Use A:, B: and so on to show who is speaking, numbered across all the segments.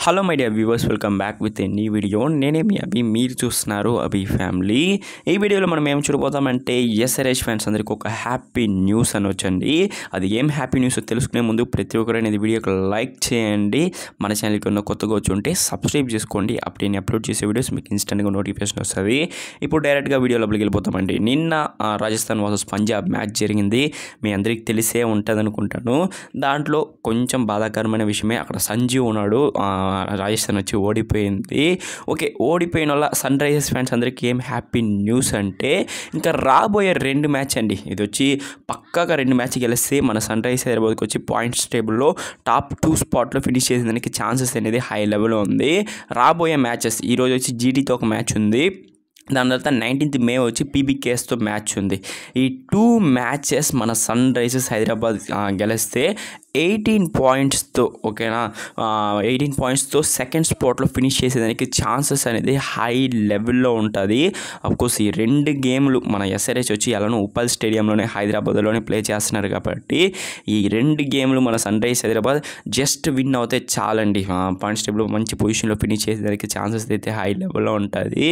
A: Hello my dear viewers, welcome back with a new video. నేనే మీ అభి, మీరు చూస్తున్నారు అభి family. ఈ వీడియోలో మనం ఏం చూడబోతామంటే ఎస్ఆర్హెచ్ ఫ్యాన్స్ అందరికీ ఒక హ్యాపీ న్యూస్ అనొచ్చండి. అది ఏం హ్యాపీ న్యూస్ తెలుసుకునే ముందు ప్రతి ఒక్కరైనా ఇది వీడియోకి లైక్ చేయండి. మన ఛానల్కి ఉన్న కొత్తగా వచ్చి ఉంటే సబ్స్క్రైబ్ చేసుకోండి. అప్పుడు నేను అప్లోడ్ చేసే వీడియోస్ మీకు ఇన్స్టెంట్గా నోటిఫికేషన్ వస్తుంది. ఇప్పుడు డైరెక్ట్గా వీడియోలోకి వెళ్ళిపోతామండి. నిన్న రాజస్థాన్ వర్సెస్ పంజాబ్ మ్యాచ్ జరిగింది. మీ అందరికీ తెలిసే ఉంటుంది అనుకుంటాను. దాంట్లో కొంచెం బాధాకరమైన విషయమే, అక్కడ సంజీవ్ ఉన్నాడు. రాజస్థాన్ వచ్చి ఓడిపోయింది. ఓకే, ఓడిపోయిన వల్ల సన్ రైజర్స్ ఫ్యాన్స్ అందరికీ ఏం హ్యాపీ న్యూస్ అంటే ఇంకా రాబోయే 2 మ్యాచ్ అండి. ఇది వచ్చి పక్కాగా 2 మ్యాచ్ గెలిస్తే మన సన్ రైజర్స్ హైదరాబాద్కి వచ్చి పాయింట్స్ టేబుల్లో టాప్ 2 స్పాట్లో ఫినిష్ చేసేదానికి ఛాన్సెస్ అనేది హై లెవెల్లో ఉంది. రాబోయే మ్యాచెస్ ఈరోజు వచ్చి జీటీతో ఒక మ్యాచ్ ఉంది. దాని తర్వాత 19th మే వచ్చి పీబీకేఎస్తో మ్యాచ్ ఉంది. ఈ 2 మ్యాచెస్ మన సన్ రైజర్స్ హైదరాబాద్ గెలిస్తే 18 పాయింట్స్తో, ఓకేనా, 18 పాయింట్స్తో సెకండ్ స్పాట్లో ఫినిష్ చేసేదానికి ఛాన్సెస్ అనేది హై లెవెల్లో ఉంటుంది. అఫ్కోర్స్ ఈ 2 గేమ్లు మన ఎస్ఆర్హెచ్ వచ్చి ఎలానో ఉప్పల్ స్టేడియంలోనే హైదరాబాద్లోనే ప్లే చేస్తున్నారు కాబట్టి ఈ 2 గేమ్లు మన Sunrisers Hyderabad just win అవుతే చాలండి. పాయింట్స్ టేబుల్లో మంచి పొజిషన్లో ఫినిష్ చేసేదానికి ఛాన్సెస్ అయితే హై లెవెల్లో ఉంటుంది.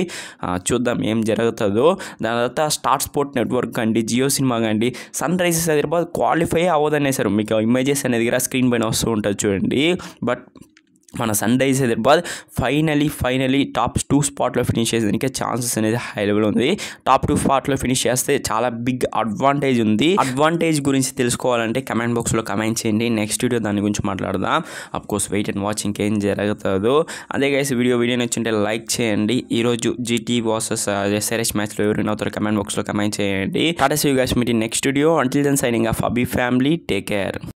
A: చూద్దాం ఏం జరుగుతుందో. దాని తర్వాత స్టార్ స్పోర్ట్ నెట్వర్క్ అండి, జియో సినిమా అండి, సన్ రైజర్స్ హైదరాబాద్ క్వాలిఫై అవ్వదనేసారు. మీకు ఇమేజెస్ అనేది కూడా స్క్రీన్ పైన వస్తూ ఉంటుంది చూడండి. బట్ మన Sunrisers Hyderabad finally top 2 స్పాట్లో ఫినిష్ చేసేదానికి ఛాన్సెస్ అనేది హై లెవెల్ ఉంది. టాప్ 2 స్పాట్లో ఫినిష్ చేస్తే చాలా బిగ్ అడ్వాంటేజ్ ఉంది. అడ్వాంటేజ్ గురించి తెలుసుకోవాలంటే కమెంట్ బాక్స్లో కమెంట్ చేయండి. నెక్స్ట్ వీడియో దాని గురించి మాట్లాడదాం. అఫ్కోర్స్ వెయిట్ అండ్ వాచ్ ఇంకేం జరుగుతుందో. అదే గైస్, వీడియో నచ్చింటే లైక్ చేయండి. ఈరోజు జీటీ వర్సెస్ ఎస్ఆర్హెచ్ మ్యాచ్లో ఎవరు విన్ అవుతారో కమెంట్ బాక్స్లో కమెంట్ చేయండి. Tata see you guys, meet in next video. Until then signing off Abhi family. Take care.